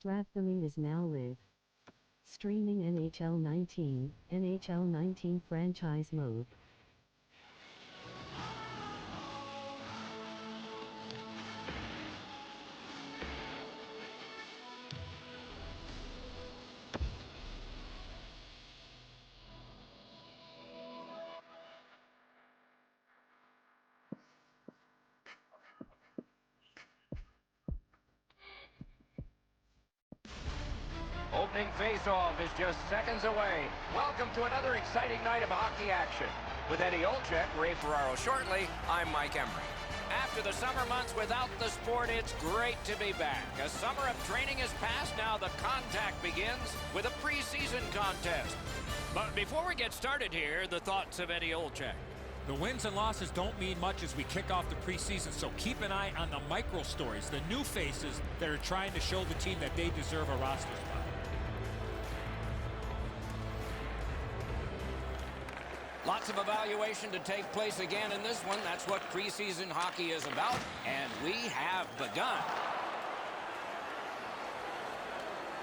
Strathcona is now live. Streaming NHL 19 franchise mode. Opening face-off is just seconds away. Welcome to another exciting night of hockey action. With Eddie Olczyk, Ray Ferraro shortly, I'm Mike Emery. After the summer months without the sport, it's great to be back. A summer of training has passed, now the contact begins with a preseason contest. But before we get started here, the thoughts of Eddie Olczyk. The wins and losses don't mean much as we kick off the preseason, so keep an eye on the micro stories, the new faces that are trying to show the team that they deserve a roster spot. Lots of evaluation to take place again in this one. That's what preseason hockey is about, and we have begun.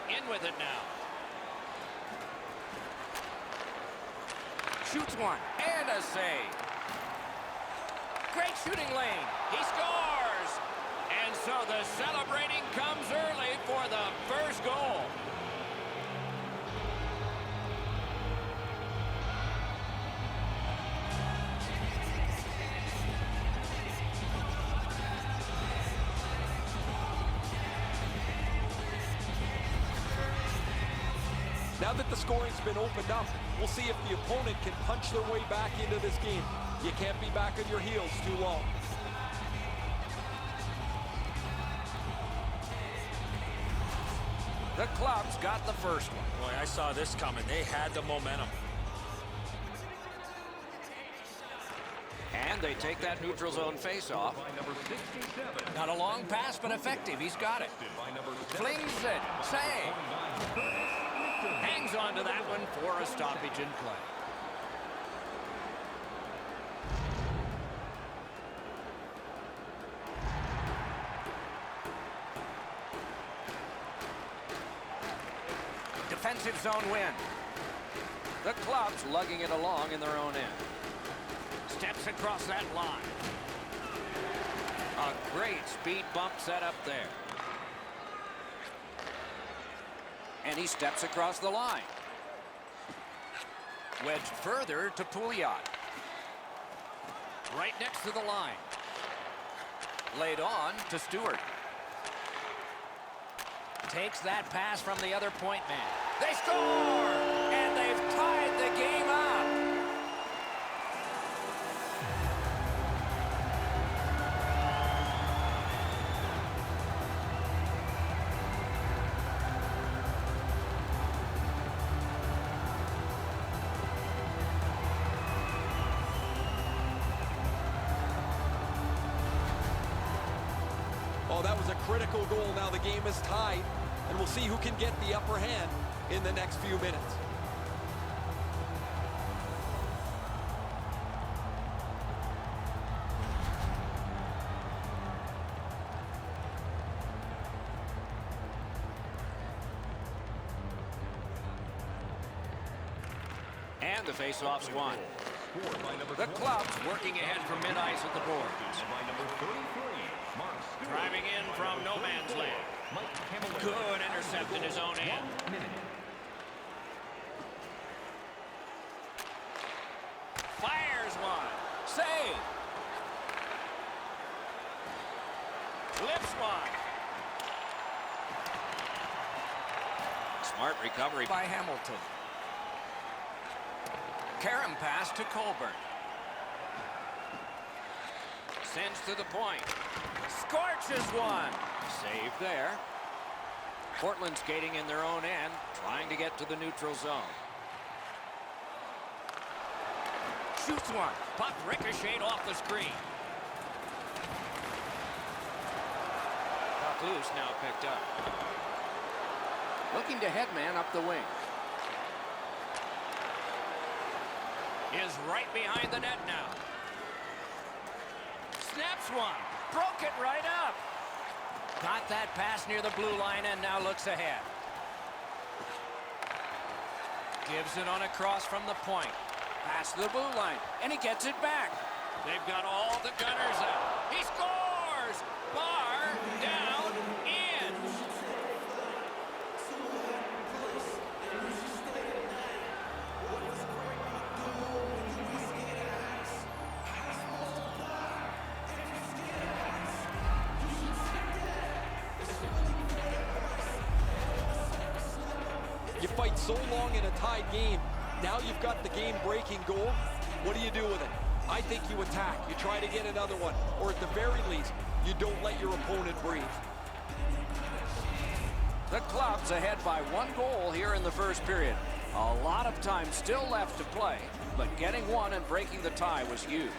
In with it now. Shoots one, and a save. Great shooting lane. He scores! And so the celebrating comes early for the first goal. Now that the scoring's been opened up, we'll see if the opponent can punch their way back into this game. You can't be back on your heels too long. The Clubs got the first one. Boy, I saw this coming. They had the momentum. And they take that neutral zone face-off. Not a long pass, but effective. He's got it. Flings it. Save. Hangs on to that one for a stoppage in play. Defensive zone win. The Clubs lugging it along in their own end. Steps across that line. A great speed bump set up there. And he steps across the line. Wedged further to Pouliot. Right next to the line. Laid on to Stewart. Takes that pass from the other point man. They score! And they've tied the game up. Oh, that was a critical goal. Now the game is tied, and we'll see who can get the upper hand in the next few minutes. And the face-off's won. The Clubs working ahead from mid-ice at the boards. Driving in from no man's land. Good intercept in his own end. Fires one. Save. Lifts one. Smart recovery by Hamilton. Karam pass to Colburn. Sends to the point. Scorches one. Save there. Portland skating in their own end, trying to get to the neutral zone. Shoots one. Puck ricocheted off the screen. Puck loose, now picked up. Looking to headman up the wing. Is right behind the net now. Snaps one. Broke it right up. Got that pass near the blue line and now looks ahead. Gives it on a cross from the point. Pass to the blue line, and he gets it back. They've got all the gunners out. He scores! Bar down in. You fight so long in a tied game. Now you've got the game-breaking goal. What do you do with it? I think you attack. You try to get another one. Or at the very least, you don't let your opponent breathe. The Club's ahead by 1 goal here in the first period. A lot of time still left to play, but getting one and breaking the tie was huge.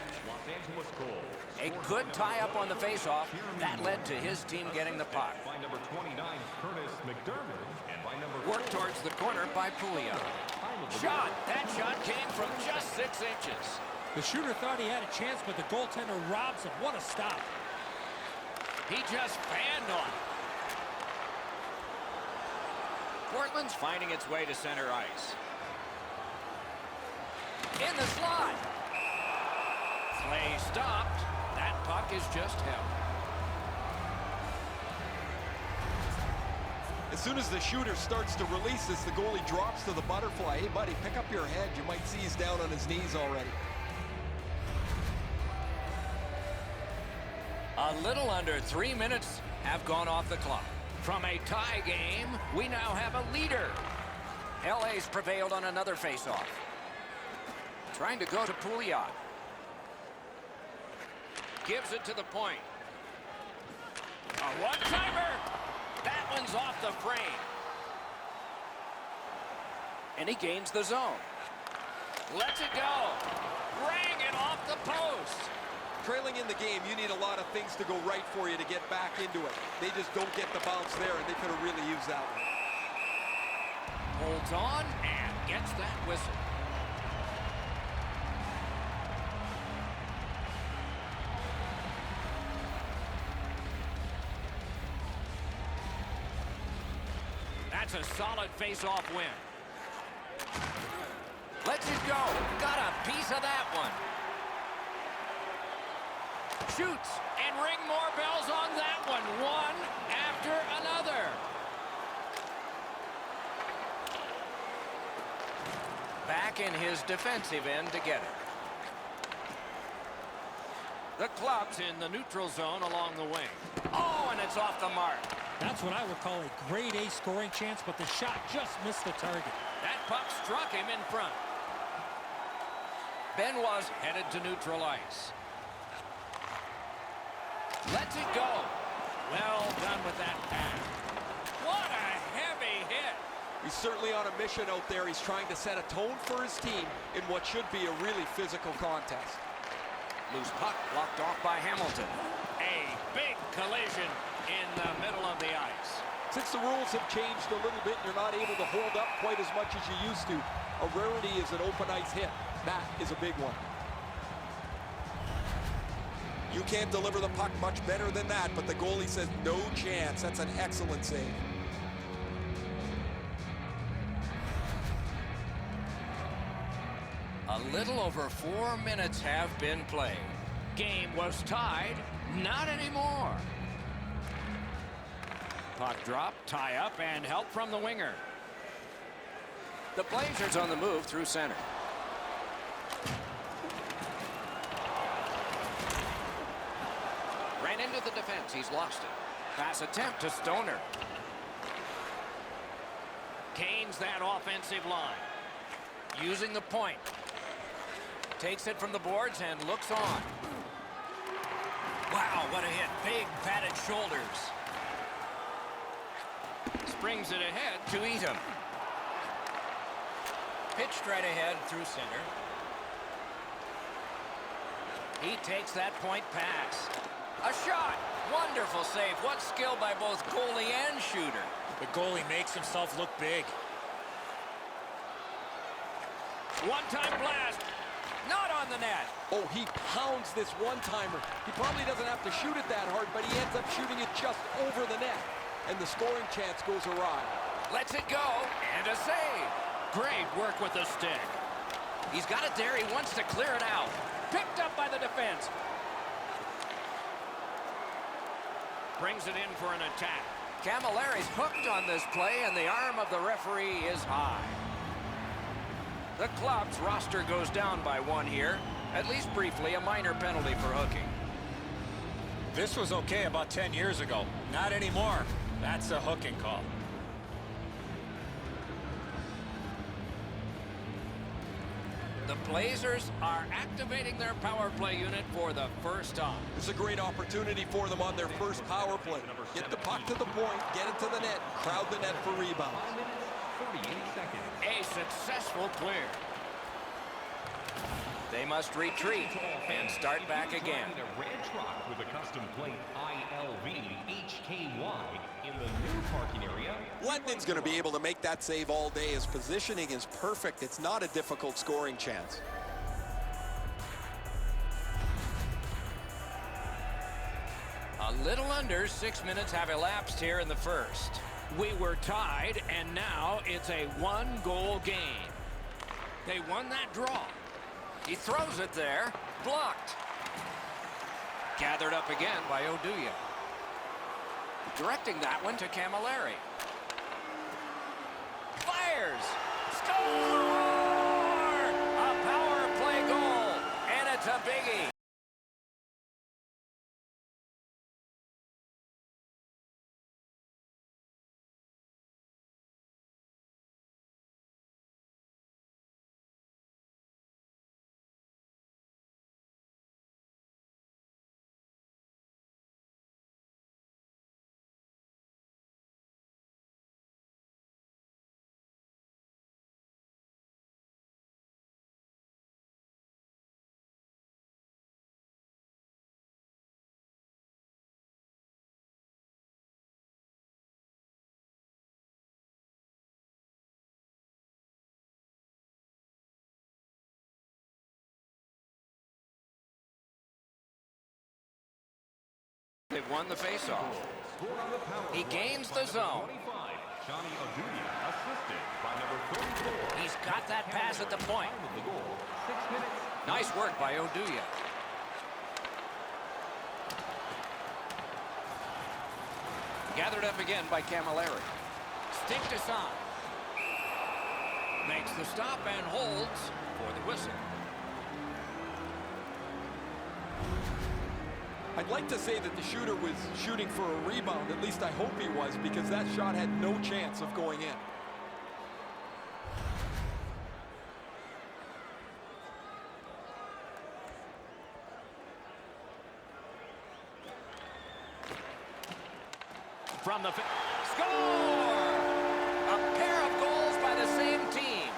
A good tie-up on the face-off. That led to his team getting the puck. By number 29, Curtis McDermott, and by number Work towards the corner by Puglia. Shot. That shot came from just 6 inches. The shooter thought he had a chance, but the goaltender robs him. What a stop. He just fanned on it. Portland's finding its way to center ice. In the slot. Play stopped. That puck is just held. As soon as the shooter starts to release this, the goalie drops to the butterfly. Hey, buddy, pick up your head. You might see he's down on his knees already. A little under 3 minutes have gone off the clock. From a tie game, we now have a leader. LA's prevailed on another faceoff. Trying to go to Puglia. Gives it to the point. A one-timer. That one's off the frame. And he gains the zone. Lets it go. Rang it off the post. Trailing in the game, you need a lot of things to go right for you to get back into it. They just don't get the bounce there, and they could have really used that one. Holds on and gets that whistle. That's a solid face-off win. Lets it go. Got a piece of that one. Shoots and ring more bells on that one. One after another. Back in his defensive end to get it. The Club's in the neutral zone along the wing. Oh, and it's off the mark. That's what I would call a grade A scoring chance, but the shot just missed the target. That puck struck him in front. Benoit's headed to neutral ice. Lets it go. Well done with that pass. What a heavy hit. He's certainly on a mission out there. He's trying to set a tone for his team in what should be a really physical contest. Loose puck blocked off by Hamilton. A big collision in the middle of the ice. Since the rules have changed a little bit, you're not able to hold up quite as much as you used to. A rarity is an open ice hit. That is a big one. You can't deliver the puck much better than that, but the goalie says no chance. That's an excellent save. A little over 4 minutes have been played. Game was tied. Not anymore. Puck drop, tie up, and help from the winger. The Blazers on the move through center. Ran into the defense. He's lost it. Pass attempt to Stoner. Gains that offensive line. Using the point. Takes it from the boards and looks on. Wow, what a hit. Big padded shoulders. Springs it ahead to Eaton. Pitched right ahead through center. He takes that point pass. A shot. Wonderful save. What skill by both goalie and shooter. The goalie makes himself look big. One-time blast. Not on the net. Oh, he pounds this one-timer. He probably doesn't have to shoot it that hard, but he ends up shooting it just over the net. And the scoring chance goes awry. Lets it go, and a save. Great work with the stick. He's got it there. He wants to clear it out. Picked up by the defense. Brings it in for an attack. Camilleri's hooked on this play, and the arm of the referee is high. The club's roster goes down by one here. At least briefly, a minor penalty for hooking. This was okay about 10 years ago. Not anymore. That's a hooking call. The Blazers are activating their power play unit for the first time. It's a great opportunity for them on their first power play. Get the puck to the point, get it to the net, crowd the net for rebounds. 48 seconds. A successful clear. They must retreat and start back again. A red truck with a custom plate ILV-HKY in the new parking area. Letnin's going to be able to make that save all day. His positioning is perfect. It's not a difficult scoring chance. A little under 6 minutes have elapsed here in the first. We were tied, and now it's a one-goal game. They won that draw. He throws it there. Blocked. Gathered up again by Oduya. Directing that one to Camilleri. Fires! Score! A power play goal, and it's a biggie. They've won the faceoff. He gains the zone. 25, Johnny Oduya, assisted by number 34. He's got that pass at the point. Time of the goal, 6 minutes. Nice work by Oduya. Gathered up again by Camilleri. Stick to side. Makes the stop and holds for the whistle. I'd like to say that the shooter was shooting for a rebound. At least I hope he was, because that shot had no chance of going in. From the score! A pair of goals by the same team.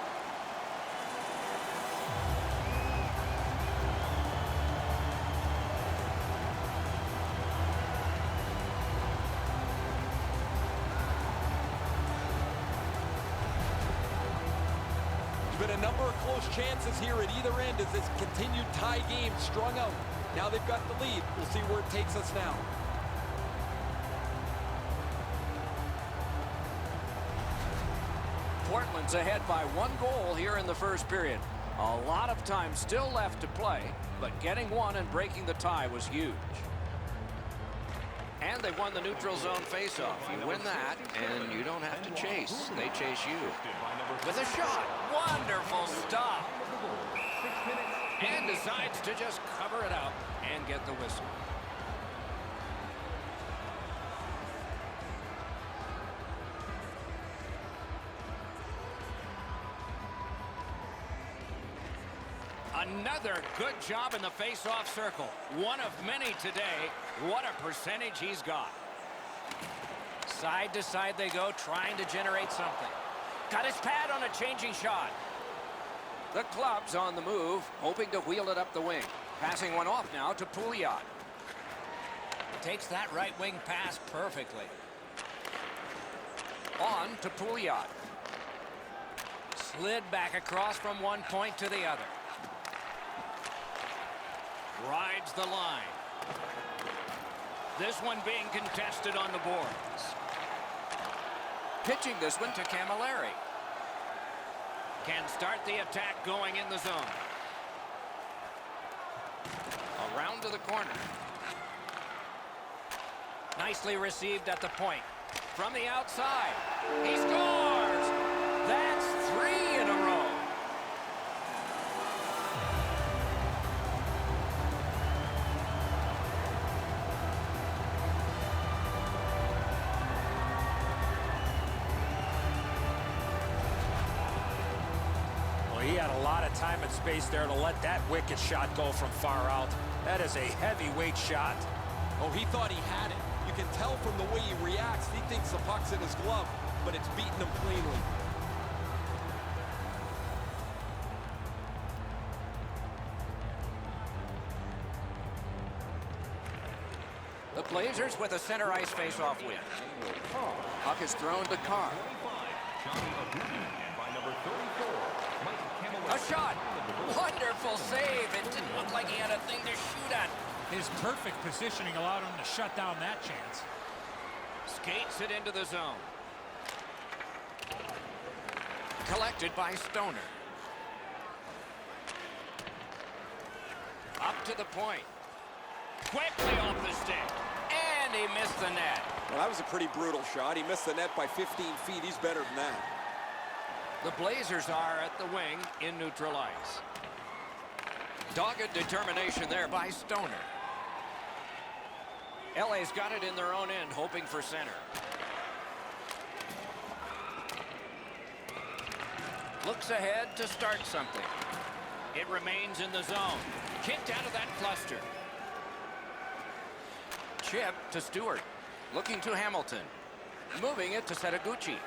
There's been a number of close chances here at either end as this continued tie game strung out. Now they've got the lead. We'll see where it takes us now. Portland's ahead by 1 goal here in the first period. A lot of time still left to play, but getting one and breaking the tie was huge. And they won the neutral zone faceoff. You win that, and you don't have to chase. They chase you. With a shot. Wonderful stop. And decides to just cover it up and get the whistle. Another good job in the face-off circle. One of many today. What a percentage he's got. Side to side they go, trying to generate something. Got his pad on a changing shot. The club's on the move, hoping to wheel it up the wing. Passing one off now to Pouliot. Takes that right wing pass perfectly. On to Pouliot. Slid back across from one point to the other. Rides the line. This one being contested on the boards. Pitching this one to Camilleri. Can start the attack going in the zone. Around to the corner. Nicely received at the point. From the outside. He scores! That's 3 in a row. Well, he had a lot of time and space there to let that wicked shot go from far out. That is a heavyweight shot. Oh, he thought he had it. You can tell from the way he reacts. He thinks the puck's in his glove, but it's beaten him cleanly. The Blazers with a center ice face-off win. Puck is thrown to Carr. A shot. Wonderful save. It didn't look like he had a thing to shoot at. His perfect positioning allowed him to shut down that chance. Skates it into the zone. Collected by Stoner. Up to the point. Quickly off the stick. And he missed the net. Well, that was a pretty brutal shot. He missed the net by 15 feet. He's better than that. The Blazers are at the wing in neutral ice. Dogged determination there by Stoner. LA's got it in their own end, hoping for center. Looks ahead to start something. It remains in the zone. Kicked out of that cluster. Chip to Stewart. Looking to Hamilton. Moving it to Setaguchi.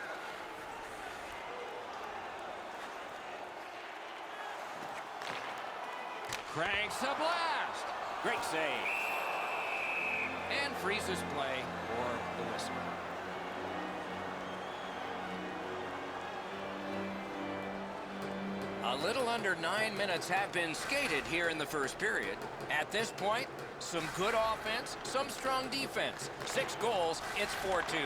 Cranks a blast. Great save. And freezes play for the whistle. A little under 9 minutes have been skated here in the first period. At this point, some good offense, some strong defense. 6 goals, it's 4-2.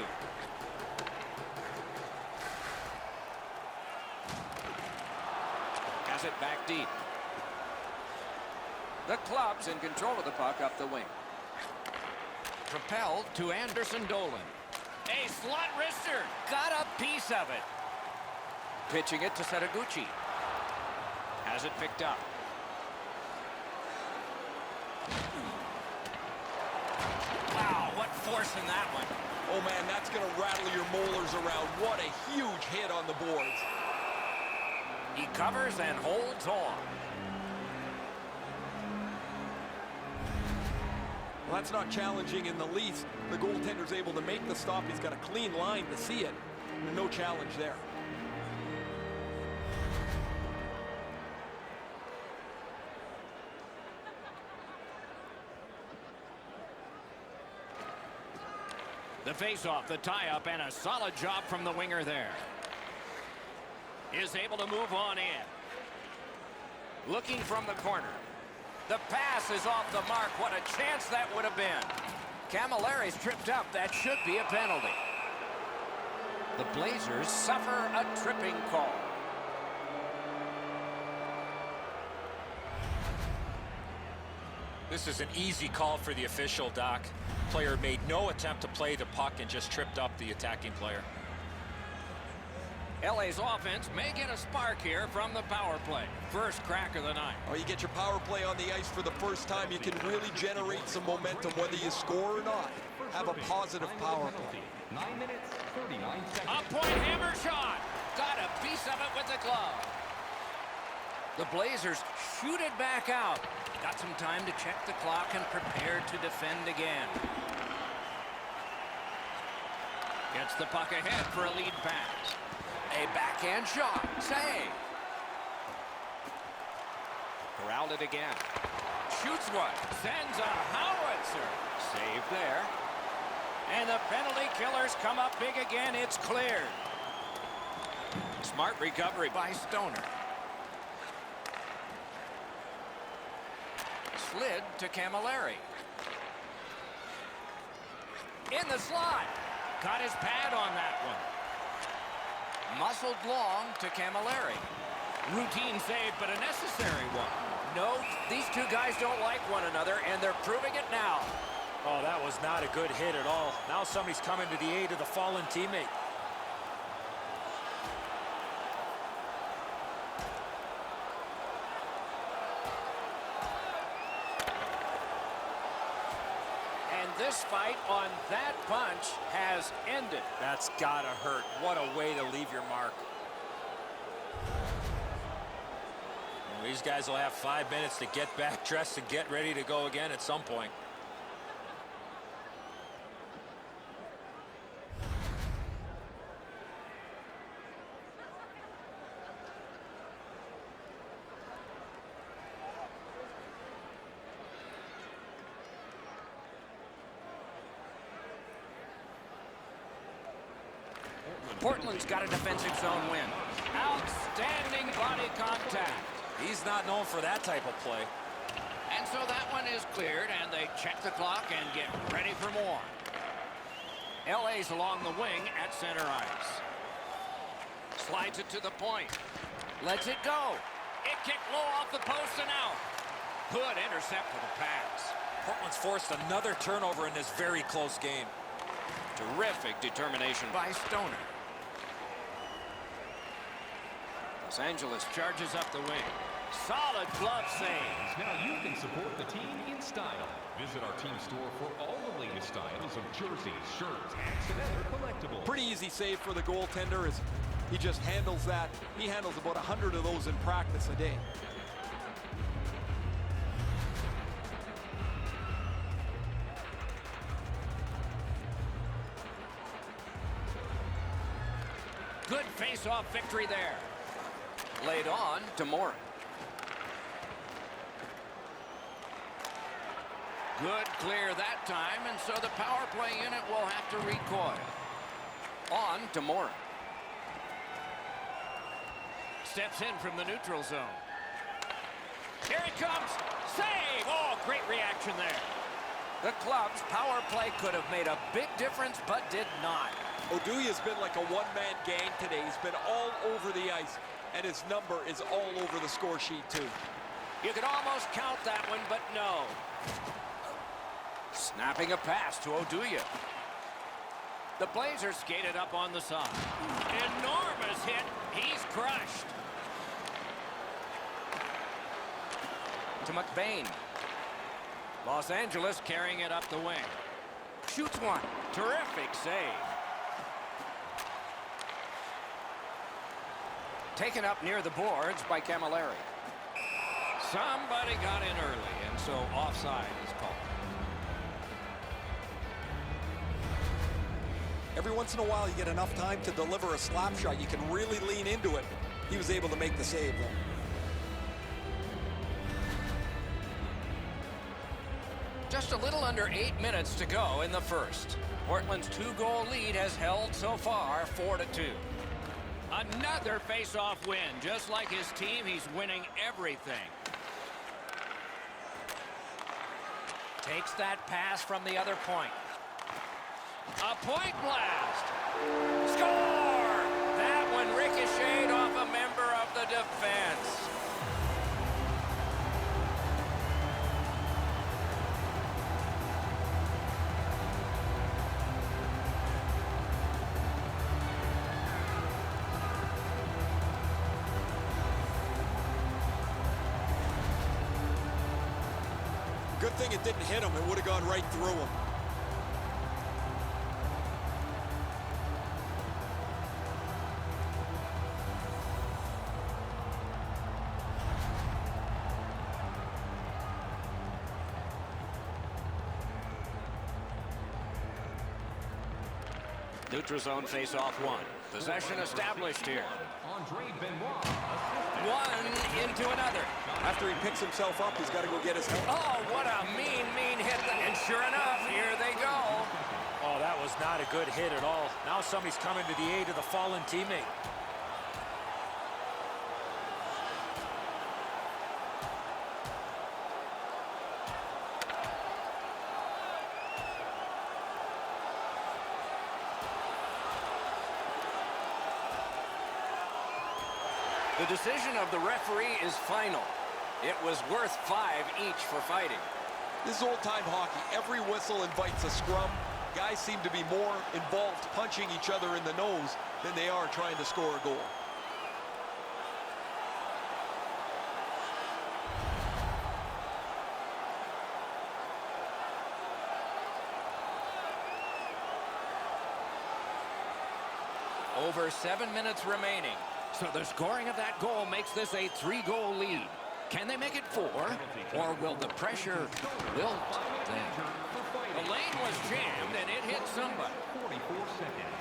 Has it back deep. The Club's in control of the puck up the wing. Propelled to Anderson Dolan. A slot wrister. Got a piece of it. Pitching it to Setaguchi. Has it picked up. Wow, what force in that one. Oh, man, that's going to rattle your molars around. What a huge hit on the boards. He covers and holds on. Well, that's not challenging in the least. The goaltender's able to make the stop. He's got a clean line to see it. No challenge there. The face-off, the tie-up, and a solid job from the winger there. Is able to move on in. Looking from the corner. The pass is off the mark. What a chance that would have been. Camilleri's tripped up. That should be a penalty. The Blazers suffer a tripping call. This is an easy call for the official, Doc. Player made no attempt to play the puck and just tripped up the attacking player. LA's offense may get a spark here from the power play. First crack of the night. Oh, you get your power play on the ice for the first time. You can really generate some momentum, whether you score or not. Have a positive power play. 9 minutes, 39 seconds. A point hammer shot. Got a piece of it with the glove. The Blazers shoot it back out. Got some time to check the clock and prepare to defend again. Gets the puck ahead for a lead pass. A backhand shot. Save. Corralled it again. Shoots one. Sends a howitzer. Save there. And the penalty killers come up big again. It's cleared. Smart recovery by Stoner. slid to Camilleri. In the slot. Got his pad on that one. Muscled long to Camilleri. Routine save, but a necessary one. No, these two guys don't like one another, and they're proving it now. Oh, that was not a good hit at all. Now somebody's coming to the aid of the fallen teammate. And this fight on that punch has ended. That's gotta hurt. What a way to leave your mark. Well, these guys will have 5 minutes to get back dressed and get ready to go again at some point. Portland's got a defensive zone win. Outstanding body contact. He's not known for that type of play. And so that one is cleared, and they check the clock and get ready for more. LA's along the wing at center ice. Slides it to the point. Lets it go. It kicked low off the post and out. Good intercept for the pass. Portland's forced another turnover in this very close game. Terrific determination by Stoner. Los Angeles charges up the wing. Solid glove save. Now you can support the team in style. Visit our team store for all the latest styles of jerseys, shirts, hats, and other collectibles. Pretty easy save for the goaltender as he just handles that. He handles about 100 of those in practice a day. Good face-off victory there. Laid on to Moore. Good clear that time, and so the power play unit will have to recoil. On to Moore. Steps in from the neutral zone. Here it comes. Save! Oh, great reaction there. The club's power play could have made a big difference, but did not. Oduya's been like a one-man gang today. He's been all over the ice, and his number is all over the score sheet, too. You could almost count that one, but no. Snapping a pass to Oduya. The Blazers skated up on the side. Enormous hit. He's crushed. To McBain. Los Angeles carrying it up the wing. Shoots one. Terrific save. Taken up near the boards by Camilleri. Somebody got in early, and so offside is called. Every once in a while, you get enough time to deliver a slap shot. You can really lean into it. He was able to make the save, though. Just a little under 8 minutes to go in the first. Portland's 2-goal lead has held so far 4-2. Another face-off win. Just like his team, he's winning everything. Takes that pass from the other point. A point blast. Score! That one ricocheted off a member of the defense. Good thing it didn't hit him. It would have gone right through him. Neutral zone face-off one. Possession established here. Andre Benoit. One into another. After he picks himself up, he's got to go get his help. Oh, what a mean hit. And sure enough, here they go. Oh, that was not a good hit at all. Now somebody's coming to the aid of the fallen teammate. The decision of the referee is final. It was worth 5 each for fighting. This is old-time hockey. Every whistle invites a scrum. Guys seem to be more involved punching each other in the nose than they are trying to score a goal. Over 7 minutes remaining. So the scoring of that goal makes this a 3-goal lead. Can they make it 4? Or will the pressure wilt them? The lane was jammed and it hit somebody. 44 seconds.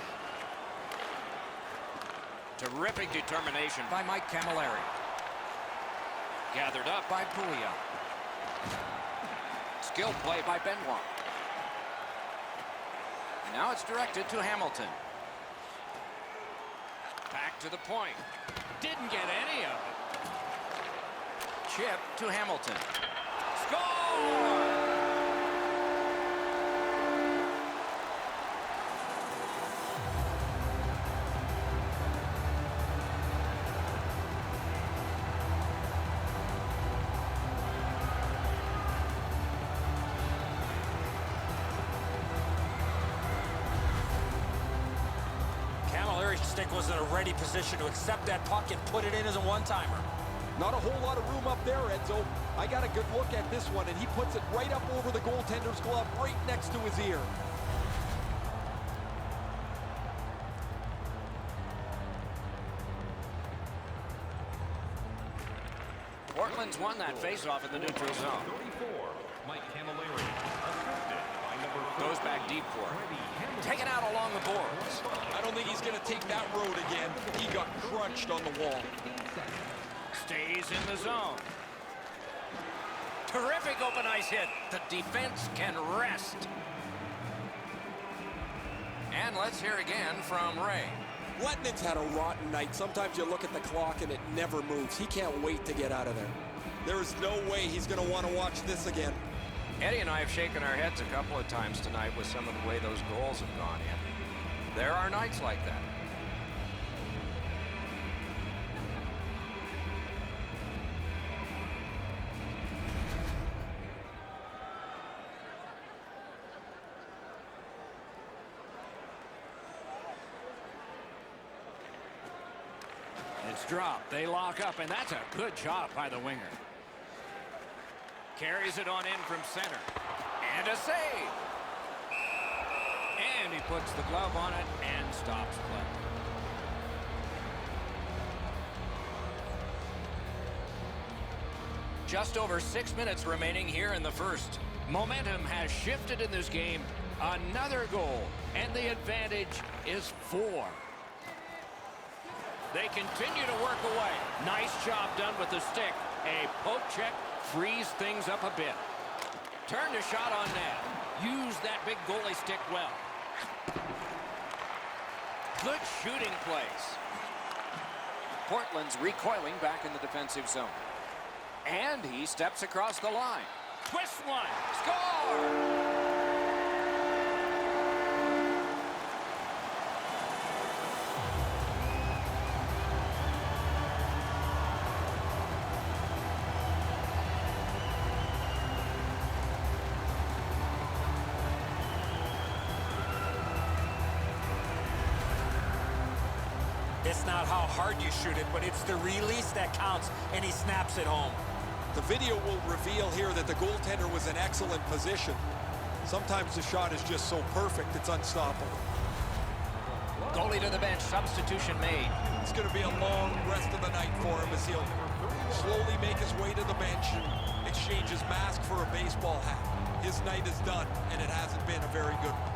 Terrific determination by Mike Camilleri. Gathered up by Puglia. Skilled play by Benoit. And now it's directed to Hamilton. Back to the point. Didn't get any of it. Chip to Hamilton. Score! Camilleri's stick was in a ready position to accept that puck and put it in as a one-timer. Not a whole lot of room up there, Enzo. I got a good look at this one, and he puts it right up over the goaltender's glove, right next to his ear. Portland's won that faceoff in the neutral zone. 34. Mike Camilleri. Assisted by number 4. Goes back deep for it. Taken out along the boards. I don't think he's going to take that road again. He got crunched on the wall. Stays in the zone. Terrific open ice hit. The defense can rest. And let's hear again from Ray. Letnin's had a rotten night. Sometimes you look at the clock and it never moves. He can't wait to get out of there. There is no way he's going to want to watch this again. Eddie and I have shaken our heads a couple of times tonight with some of the way those goals have gone in. There are nights like that. It's dropped. They lock up, and that's a good job by the winger. Carries it on in from center. And a save. And he puts the glove on it and stops play. Just over 6 minutes remaining here in the first. Momentum has shifted in this game. Another goal, and the advantage is 4. They continue to work away. Nice job done with the stick. A poke check frees things up a bit. Turned a shot on net. Use that big goalie stick well. Good shooting place. Portland's recoiling back in the defensive zone. And he steps across the line. Twist one. Score! It's not how hard you shoot it, but it's the release that counts, and he snaps it home. The video will reveal here that the goaltender was in excellent position. Sometimes the shot is just so perfect, it's unstoppable. Goalie to the bench, substitution made. It's going to be a long rest of the night for him as he'll slowly make his way to the bench and exchange his mask for a baseball hat. His night is done, and it hasn't been a very good one.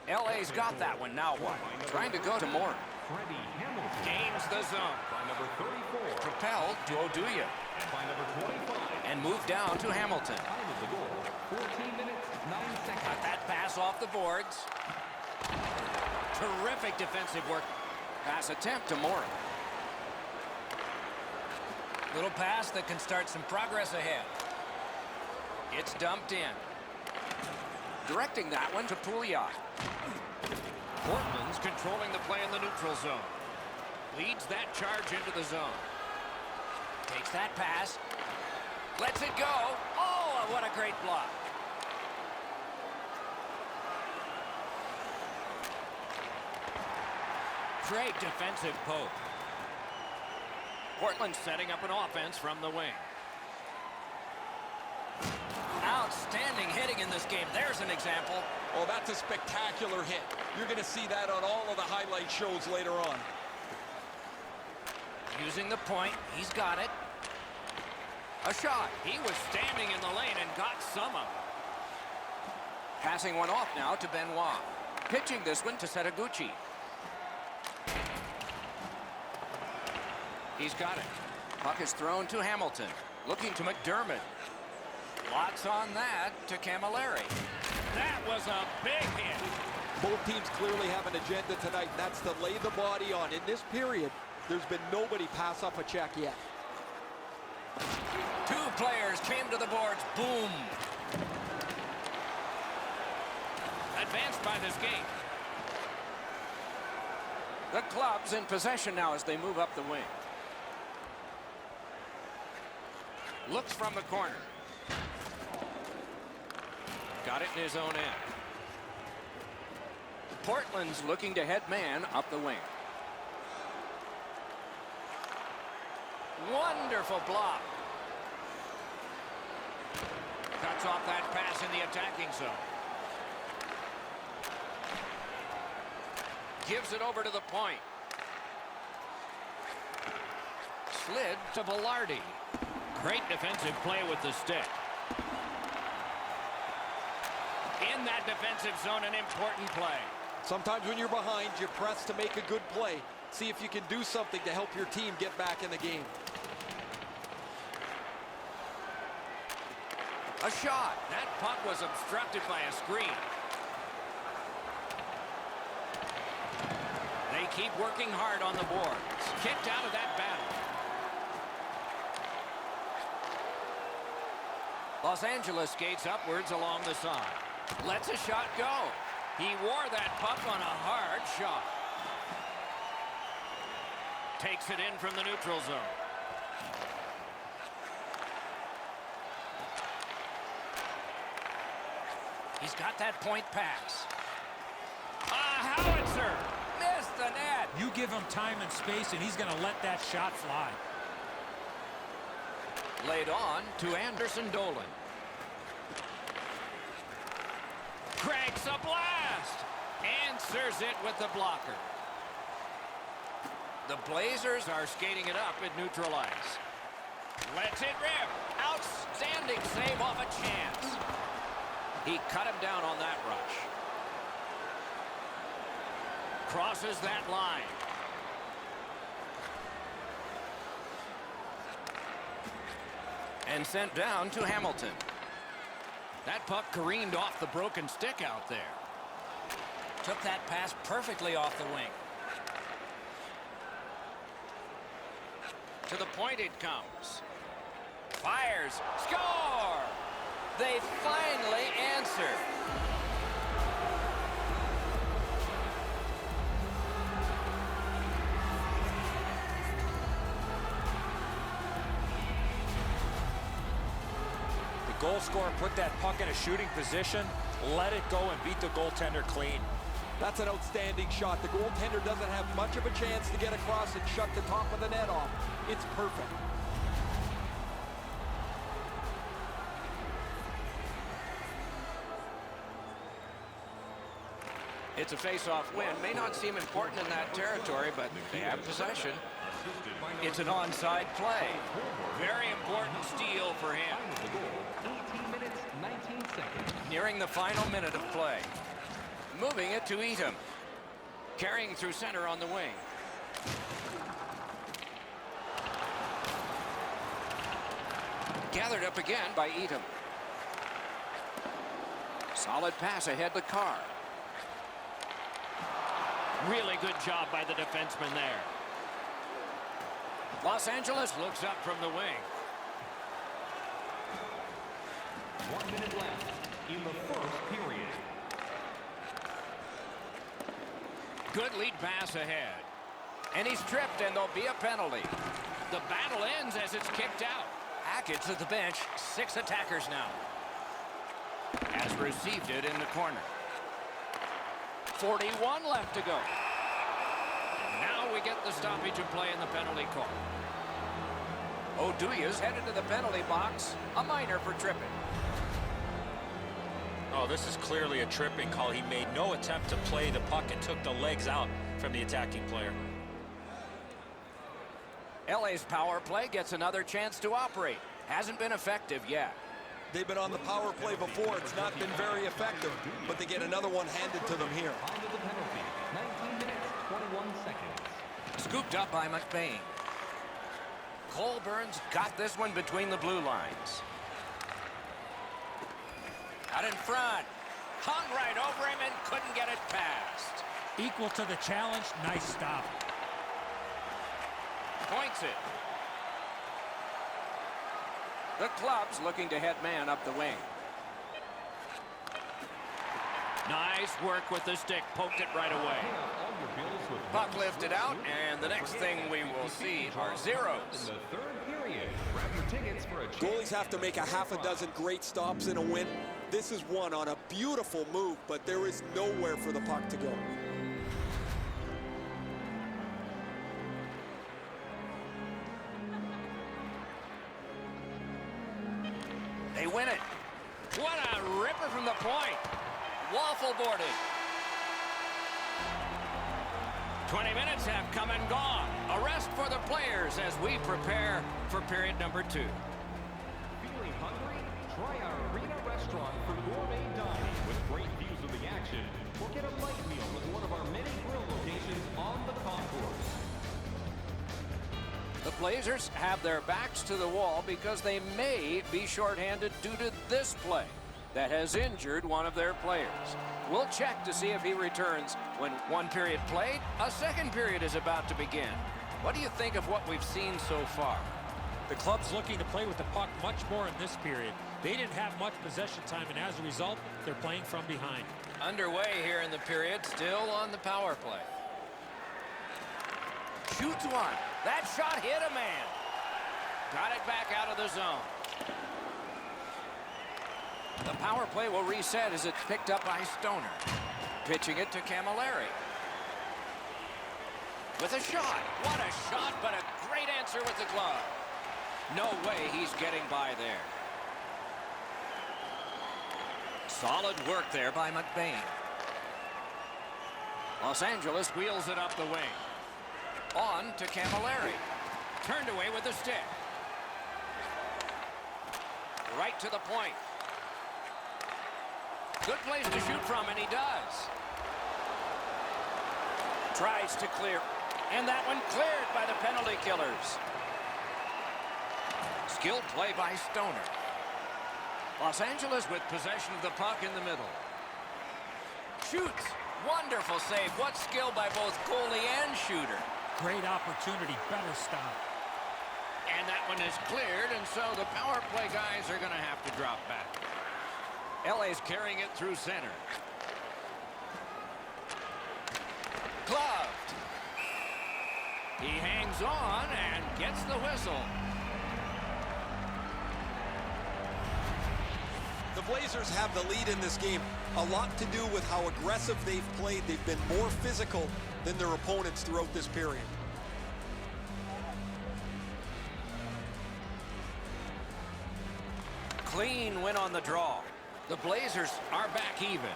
LA's got that one. Now what? Trying to go to Moore. Freddie Hamilton. Gains the zone. By number 34. Propelled to Oduya. And by number 25. And moved down to Hamilton. Time of the goal, 14 minutes, 9 seconds. Got that pass off the boards. Terrific defensive work. Pass attempt to Moore. Little pass that can start some progress ahead. It's dumped in. Directing that one to Pouliot. Portland's controlling the play in the neutral zone. Leads that charge into the zone. Takes that pass. Lets it go. Oh, what a great block. Great defensive poke. Portland setting up an offense from the wing. Outstanding hitting in this game. There's an example. Oh, that's a spectacular hit. You're going to see that on all of the highlight shows later on. Using the point. He's got it. A shot. He was standing in the lane and got some of it. Passing one off now to Benoit. Pitching this one to Setaguchi. He's got it. Puck is thrown to Hamilton. Looking to McDermott. Lots on that to Camilleri. That was a big hit. Both teams clearly have an agenda tonight, and that's to lay the body on. In this period, there's been nobody pass off a check yet. Two players came to the boards. Boom. Advanced by this game. The Club's in possession now as they move up the wing. Looks from the corner. Got it in his own end. Portland's looking to head man up the wing. Wonderful block. Cuts off that pass in the attacking zone. Gives it over to the point. Slid to Velarde. Great defensive play with the stick. In that defensive zone, an important play. Sometimes when you're behind, you press to make a good play. See if you can do something to help your team get back in the game. A shot. That puck was obstructed by a screen. They keep working hard on the boards. Kicked out of that battle. Los Angeles skates upwards along the side. Lets a shot go. He wore that puck on a hard shot. Takes it in from the neutral zone. He's got that point pass. A howitzer! Missed the net. You give him time and space, and he's going to let that shot fly. Laid on to Anderson Dolan. Cranks a blast! Answers it with the blocker. The Blazers are skating it up at neutral ice. Lets it rip. Outstanding save off a chance. He cut him down on that rush. Crosses that line. And sent down to Hamilton. That puck careened off the broken stick out there. Took that pass perfectly off the wing. To the point it comes. Fires. Score! They finally answer. The goal scorer put that puck in a shooting position, let it go, and beat the goaltender clean. That's an outstanding shot. The goaltender doesn't have much of a chance to get across and shut the top of the net off. It's perfect. It's a face-off win. May not seem important in that territory, but they have possession. It's an onside play. Very important steal for him. 18 minutes, 19 seconds. Nearing the final minute of play. Moving it to Eatham. Carrying through center on the wing. Gathered up again by Eatham. Solid pass ahead to Carr. Really good job by the defenseman there. Los Angeles looks up from the wing. 1 minute left. in the first period. Good lead pass ahead. And he's tripped, and there'll be a penalty. The battle ends as it's kicked out. Hackett to the bench. 6 attackers now. Has received it in the corner. 41 left to go. Now we get the stoppage of play in the penalty call. Oduya's headed to the penalty box. A minor for tripping. Oh, this is clearly a tripping call. He made no attempt to play the puck and took the legs out from the attacking player. LA's power play gets another chance to operate. Hasn't been effective yet. They've been on the power play before. It's not been very effective, but they get another one handed to them here. Onto the penalty. 19 minutes, 21 seconds. Scooped up by McBain. Colburn's got this one between the blue lines. Out in front. Hung right over him and couldn't get it past. Equal to the challenge. Nice stop. Points it. The club's looking to head man up the wing. Nice work with the stick. Poked it right away. Puck lifted out, and the next thing we will see are zeros. In the third period, grab your tickets for a Goalies have to make a half a dozen great stops in a win. This is one on a beautiful move, but there is nowhere for the puck to go. They win it. What a ripper from the point. Waffle boarded. 20 minutes have come and gone. A rest for the players as we prepare for period number 2. Feeling hungry? Try our arena restaurant for gourmet dining with great views of the action, or get a light meal with one of our many grill locations on the concourse. The Blazers have their backs to the wall because they may be shorthanded due to this play that has injured one of their players. We'll check to see if he returns when one period played. A second period is about to begin. What do you think of what we've seen so far? The club's looking to play with the puck much more in this period. They didn't have much possession time, and as a result, they're playing from behind. Underway here in the period, still on the power play. Shoots one. That shot hit a man. Got it back out of the zone. The power play will reset as it's picked up by Stoner. Pitching it to Camilleri. With a shot. What a shot, but a great answer with the glove. No way he's getting by there. Solid work there by McBain. Los Angeles wheels it up the wing. On to Camilleri. Turned away with the stick. Right to the point. Good place to shoot from, and he does. Tries to clear. And that one cleared by the penalty killers. Skilled play by Stoner. Los Angeles with possession of the puck in the middle. Shoots. Wonderful save. What skill by both goalie and shooter. Great opportunity. Better stop. And that one is cleared, and so the power play guys are going to have to drop back. LA's carrying it through center. Gloved. He hangs on and gets the whistle. The Blazers have the lead in this game. A lot to do with how aggressive they've played. They've been more physical than their opponents throughout this period. Clean win on the draw. The Blazers are back even.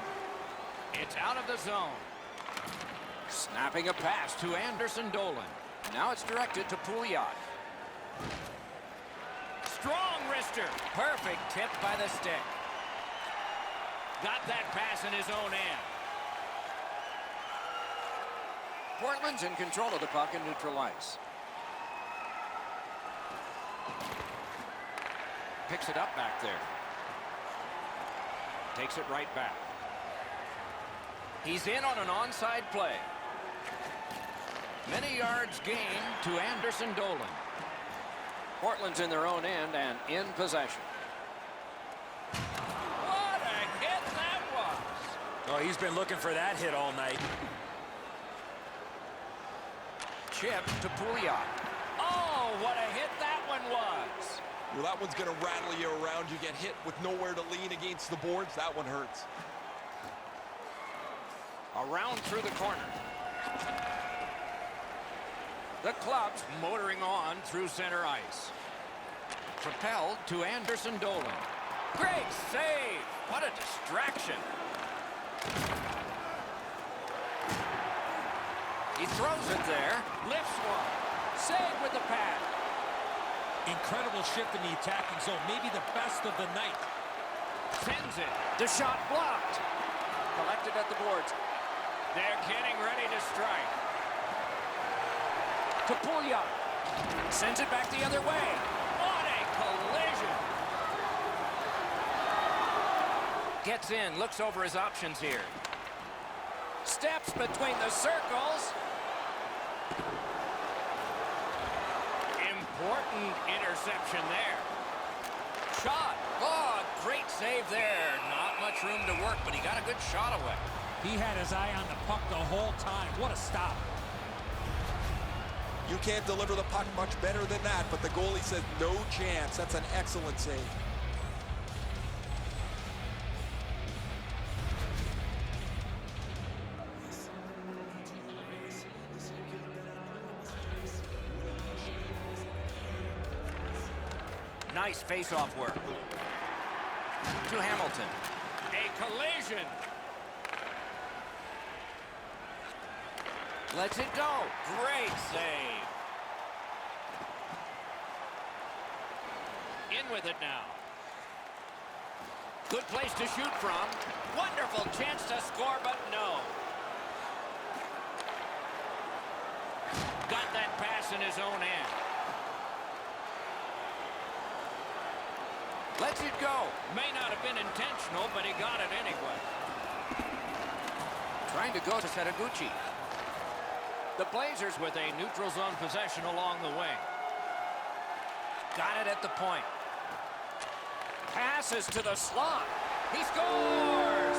It's out of the zone. Snapping a pass to Anderson Dolan. Now it's directed to Pouliot. Strong wrister. Perfect tip by the stick. Got that pass in his own end. Portland's in control of the puck in neutral ice. Picks it up back there. Takes it right back. He's in on an onside play. Many yards gained to Anderson Dolan. Portland's in their own end and in possession. What a hit Oh, he's been looking for that hit all night. Chip to Pouliot. Oh, what a hit that one was. Well, that one's going to rattle you around. You get hit with nowhere to lean against the boards. That one hurts. Around through the corner. The Clubs motoring on through center ice. Propelled to Anderson Dolan. Great save. What a distraction. He throws it there. Lifts one. Save with the pad. Incredible shift in the attacking zone. Maybe the best of the night. Sends it. The shot blocked. Collected at the boards. They're getting ready to strike. To Pouliot. Sends it back the other way. What a collision. Gets in. Looks over his options here. Steps between the circles. Important interception there. Shot. Oh, great save there. Not much room to work, but he got a good shot away. He had his eye on the puck the whole time. What a stop. You can't deliver the puck much better than that, but the goalie says no chance. That's an excellent save. Nice face-off work. To Hamilton. A collision. Lets it go. Great save. In with it now. Good place to shoot from. Wonderful chance to score, but no. Got that pass in his own end. Lets it go. May not have been intentional, but he got it anyway. Trying to go to Setaguchi. The Blazers with a neutral zone possession along the wing. Got it at the point. Passes to the slot. He scores!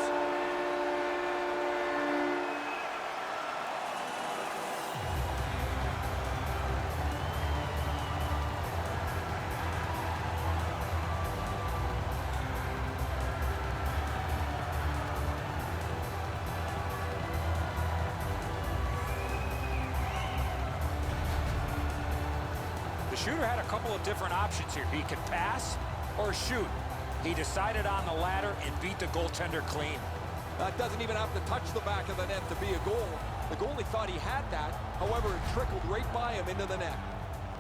The shooter had a couple of different options here. He could pass or shoot. He decided on the latter and beat the goaltender clean. That doesn't even have to touch the back of the net to be a goal. The goalie thought he had that. However, it trickled right by him into the net.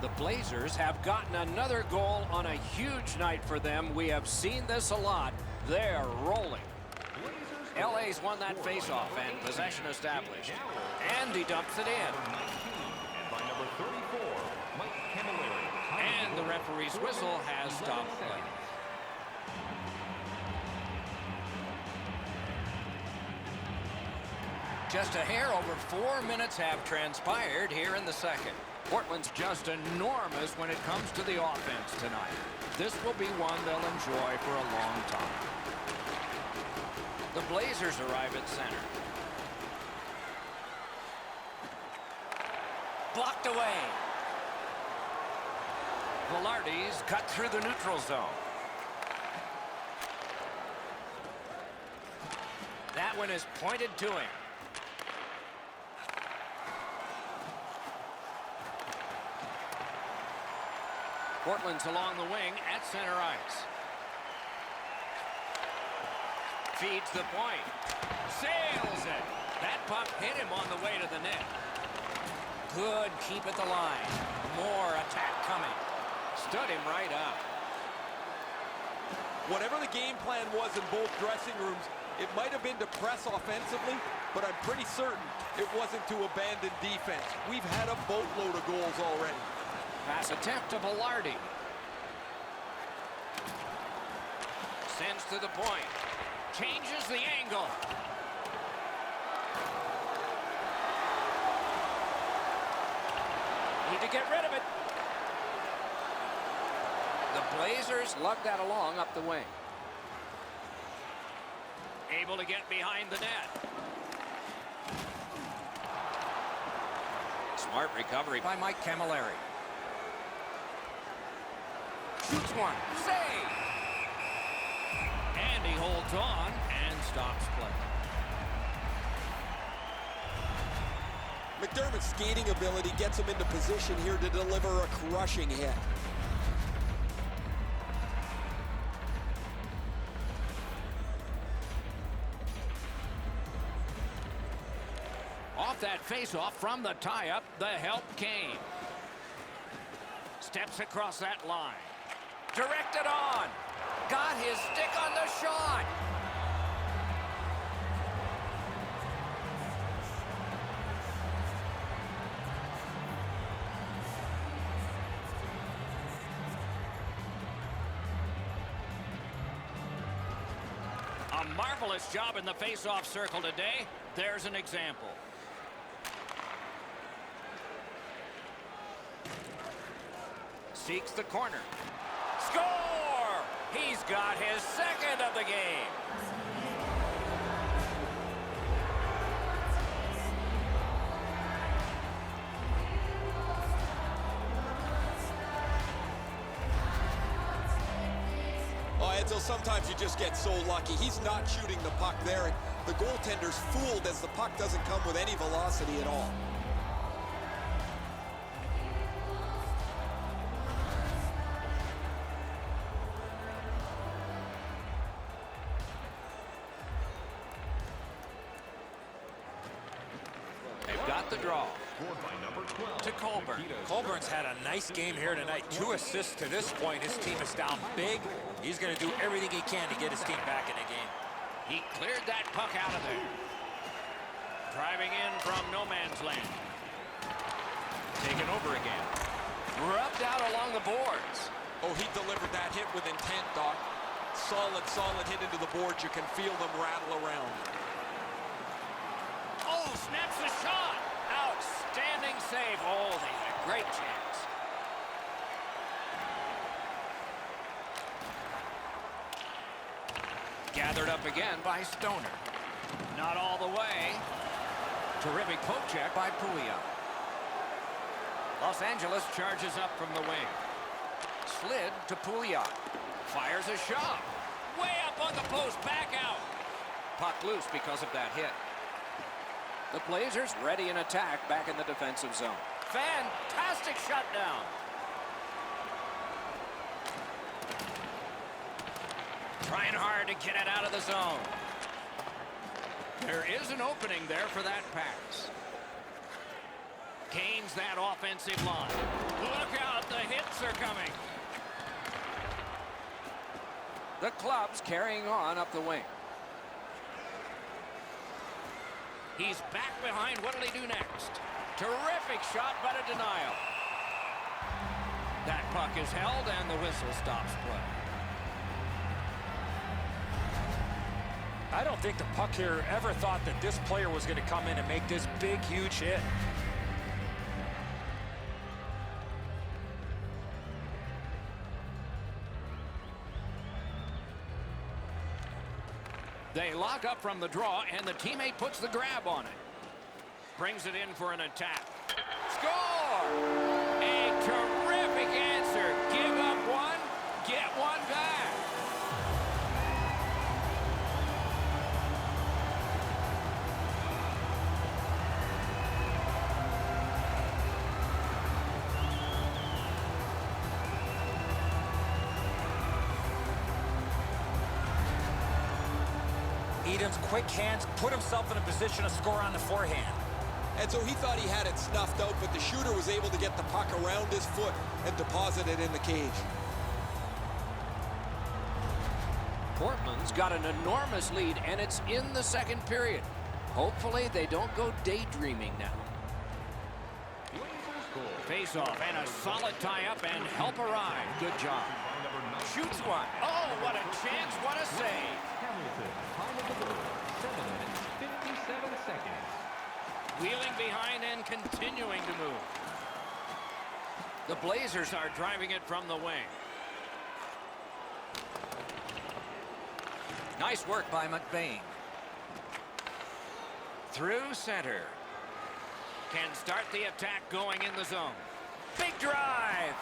The Blazers have gotten another goal on a huge night for them. We have seen this a lot. They're rolling. LA's won that faceoff and possession established. And he dumps it in. And by number 34, Mike Camilleri. And the referee's whistle has stopped play. Just a hair over 4 minutes have transpired here in the second. Portland's just enormous when it comes to the offense tonight. This will be one they'll enjoy for a long time. The Blazers arrive at center. Blocked away. Velarde's cut through the neutral zone. That one is pointed to him. Portland's along the wing at center ice. Feeds the point. Sails it. That puck hit him on the way to the net. Good keep at the line. More attack coming. Stood him right up. Whatever the game plan was in both dressing rooms, it might have been to press offensively, but I'm pretty certain it wasn't to abandon defense. We've had a boatload of goals already. Pass attempt to Velarde. Sends to the point. Changes the angle. Need to get rid of it. The Blazers lug that along up the wing. Able to get behind the net. Smart recovery by Mike Camilleri. Shoots one. Save! And he holds on and stops play. McDermott's skating ability gets him into position here to deliver a crushing hit. Off that face-off from the tie-up, the help came. Steps across that line. Directed on. Got his stick on the shot. A marvelous job in the face-off circle today. There's an example. Seeks the corner. Score! He's got his second of the game. Oh, Edzo, sometimes you just get so lucky. He's not shooting the puck there. The goaltender's fooled as the puck doesn't come with any velocity at all. They've got the draw. To Colburn. Colburn's had a nice game here tonight. 2 assists to this point. His team is down big. He's going to do everything he can to get his team back in the game. He cleared that puck out of there. Driving in from no man's land. Taken over again. Rubbed out along the boards. Oh, he delivered that hit with intent, Doc. Solid hit into the boards. You can feel them rattle around. Oh, snaps the shot. Outstanding save. Oh, they had a great chance. Gathered up again by Stoner. Not all the way. Terrific poke check by Pouliot. Los Angeles charges up from the wing. Slid to Pouliot. Fires a shot. Way up on the post. Back out. Puck loose because of that hit. The Blazers ready in attack back in the defensive zone. Fantastic shutdown. Trying hard to get it out of the zone. There is an opening there for that pass. Gains that offensive line. Look out, the hits are coming. The Club's carrying on up the wing. He's back behind. What'll he do next? Terrific shot, but a denial. That puck is held, and the whistle stops play. I don't think the puck here ever thought that this player was going to come in and make this big, huge hit. They lock up from the draw, and the teammate puts the grab on it. Brings it in for an attack. Score! A terrific answer. Give up one, get one back. Edam's quick hands put himself in a position to score on the forehand. And so he thought he had it snuffed out, but the shooter was able to get the puck around his foot and deposit it in the cage. Portland's got an enormous lead, and it's in the second period. Hopefully they don't go daydreaming now. Face-off and a solid tie-up and help arrive. Good job. Shoots one. Oh, what a chance. What a save. Hamilton, time of the goal, 7 minutes, 57 seconds. Wheeling behind and continuing to move. The Blazers are driving it from the wing. Nice work by McBain. Through center. Can start the attack going in the zone. Big drive.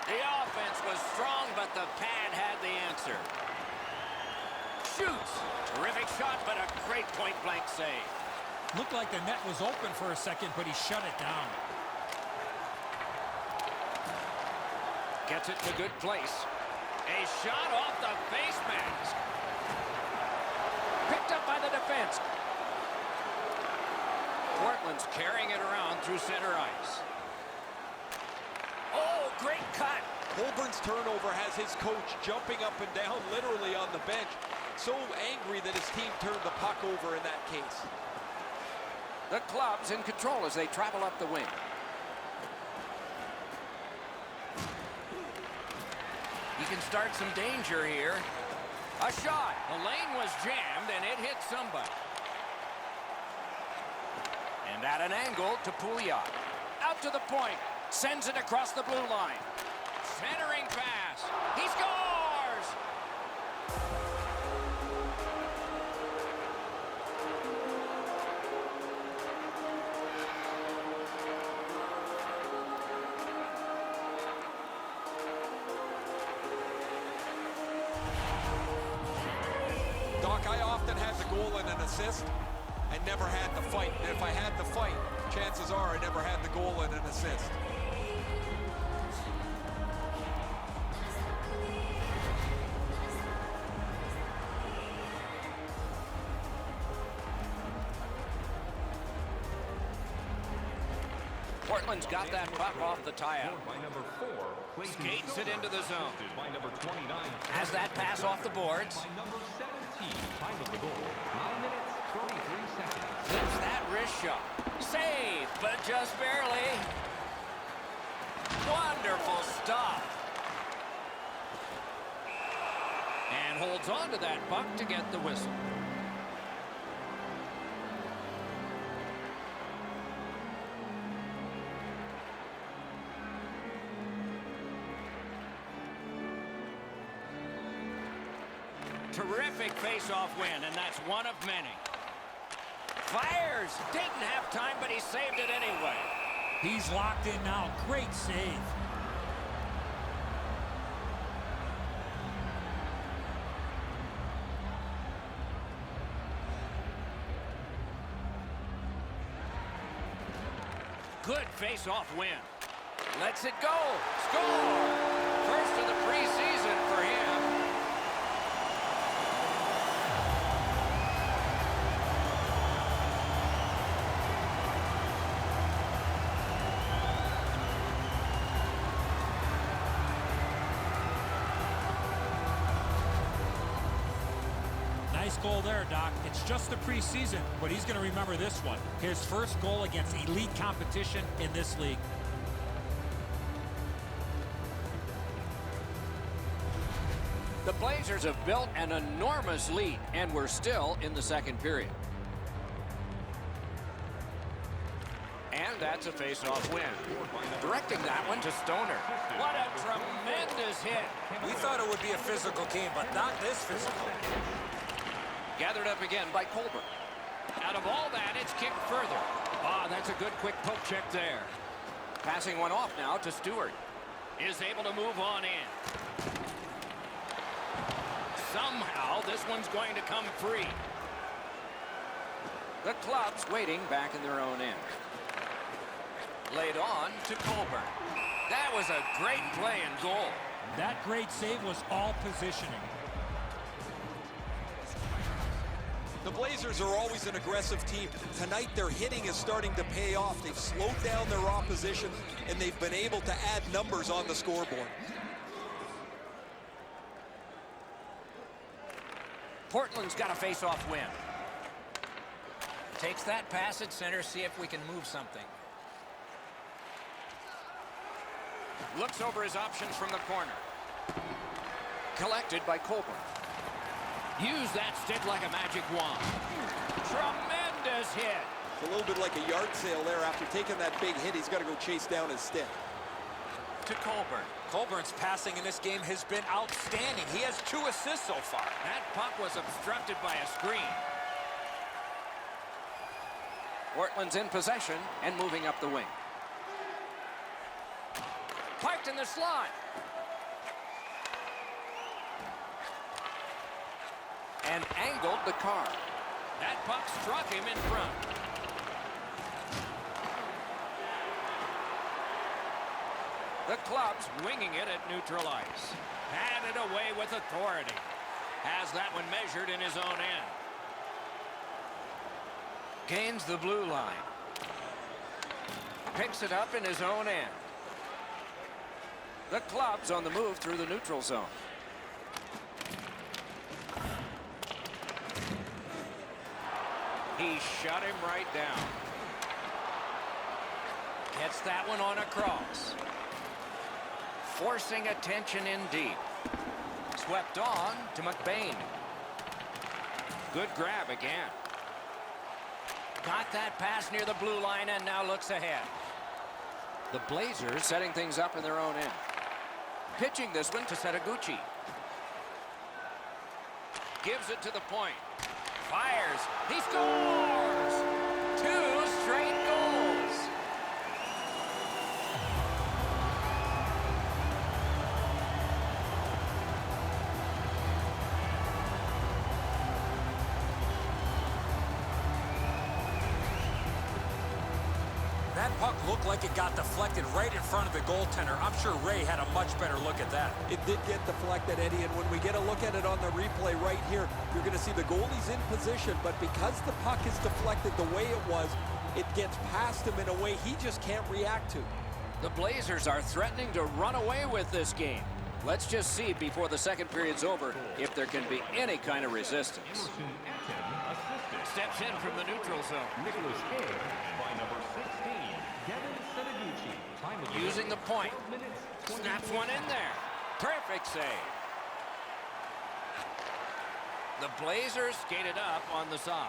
The offense was strong, but the pad had the answer. Shoots. Terrific shot, but a great point-blank save. Looked like the net was open for a second, but he shut it down. Gets it to good place. A shot off the face mask. Picked up by the defense. Portland's carrying it around through center ice. Oh, great cut. Colburn's turnover has his coach jumping up and down literally on the bench. So angry that his team turned the puck over in that case. The Club's in control as they travel up the wing. He can start some danger here. A shot. The lane was jammed and it hit somebody. And at an angle to Pouliot. Out to the point. Sends it across the blue line. Centering pass. He scores! Doc, I often had the goal and an assist. I never had the fight. And if I had the fight, chances are I never had the goal and an assist. Portland's got that puck off the tie-out. By number 4, Skates it into the zone. by number 29. Has that pass off the boards. By number 17, time of the goal, 9 minutes, 33 seconds. Flips that wrist shot. Save, but just barely. Wonderful stop. And holds on to that puck to get the whistle. Terrific face-off win, and that's one of many. Fires! Didn't have time, but he saved it anyway. He's locked in now. Great save. Good face-off win. Lets it go. Score! First of the preseason for him. Nice goal there, Doc. It's just the preseason, but he's going to remember this one. His first goal against elite competition in this league. The Blazers have built an enormous lead, and we're still in the second period. And that's a face-off win. Directing that one to Stoner. What a tremendous hit. We thought it would be a physical game, but not this physical. Gathered up again by Colbert. Out of all that, it's kicked further. Ah, that's a good quick poke check there. Passing one off now to Stewart. Is able to move on in. Somehow, this one's going to come free. The Club's waiting back in their own end. Laid on to Colbert. That was a great play and goal. That great save was all positioning. The Blazers are always an aggressive team. Tonight, their hitting is starting to pay off. They've slowed down their opposition, and they've been able to add numbers on the scoreboard. Portland's got a face-off win. Takes that pass at center, see if we can move something. Looks over his options from the corner. Collected by Colbert. Use that stick like a magic wand. Tremendous hit. It's a little bit like a yard sale there. After taking that big hit, he's got to go chase down his stick. To Colbert. Colburn's passing in this game has been outstanding. He has 2 assists so far. That puck was obstructed by a screen. Portland's in possession and moving up the wing. Parked in the slot. And angled the car. That puck struck him in front. The Club's winging it at neutral ice. Had it away with authority. Has that one measured in his own end. Gains the blue line. Picks it up in his own end. The Club's on the move through the neutral zone. He shut him right down. Gets that one on a cross. Forcing attention in deep. Swept on to McBain. Good grab again. Got that pass near the blue line and now looks ahead. The Blazers setting things up in their own end. Pitching this one to Setaguchi. Gives it to the point. Fires. He scores! 2 straight goals. That puck looked like it got deflected right in front of the goaltender. I'm sure Ray had a much better look at that. It did get deflected, Eddie, and when we get a look at it on the replay right here, you're going to see the goalie's in position, but because the puck is deflected the way it was, it gets past him in a way he just can't react to. The Blazers are threatening to run away with this game. Let's just see before the second period's over if there can be any kind of resistance. Steps in from the neutral zone. Nicholas Hay by number 16, Devin Setaguchi. Time of Using the point. 12 minutes, Snaps one in there. Perfect save. The Blazers skated up on the side.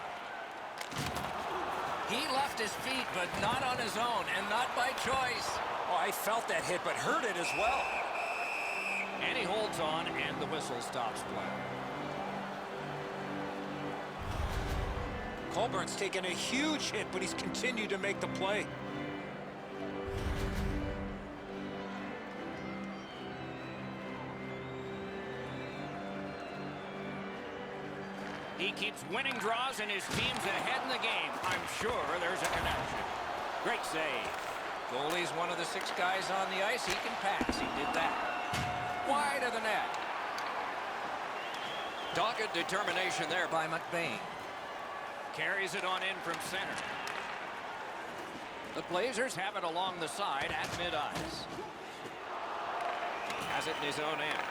He left his feet, but not on his own, and not by choice. Oh, I felt that hit, but heard it as well. And he holds on, and the whistle stops play. Colburn's taken a huge hit, but he's continued to make the play. He keeps winning draws, and his team's ahead in the game. I'm sure there's a connection. Great save. Goalie's one of the 6 guys on the ice. He can pass. He did that. Wide of the net. Dogged determination there by McBain. Carries it on in from center. The Blazers have it along the side at mid-ice. Has it in his own end.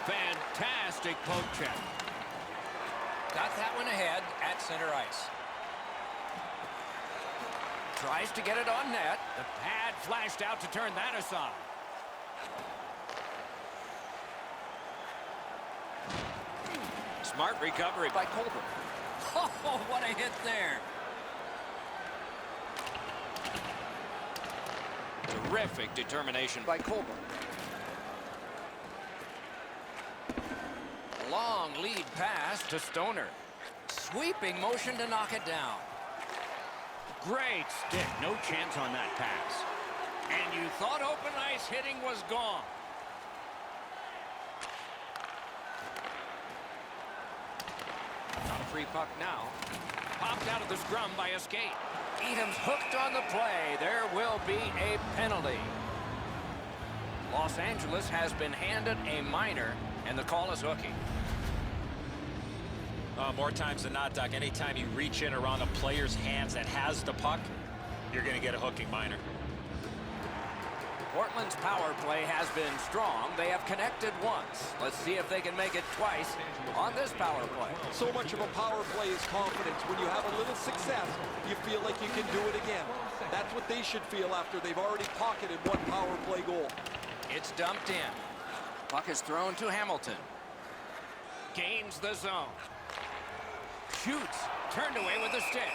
Fantastic poke check. Got that one ahead at center ice. Tries to get it on net. The pad flashed out to turn that aside. Smart recovery by Colbert. Oh, what a hit there. Terrific determination by Colbert. Long lead pass to Stoner. Sweeping motion to knock it down. Great stick. No chance on that pass. And you thought open ice hitting was gone. Not a free puck now. Popped out of the scrum by a skate. Edom's hooked on the play. There will be a penalty. Los Angeles has been handed a minor, and the call is hooking. More times than not, Doc, anytime you reach in around a player's hands that has the puck, you're going to get a hooking minor. Portland's power play has been strong. They have connected once. Let's see if they can make it twice on this power play. So much of a power play is confidence. When you have a little success, you feel like you can do it again. That's what they should feel after they've already pocketed one power play goal. It's dumped in. Puck is thrown to Hamilton. Gains the zone. Shoots. Turned away with a stick.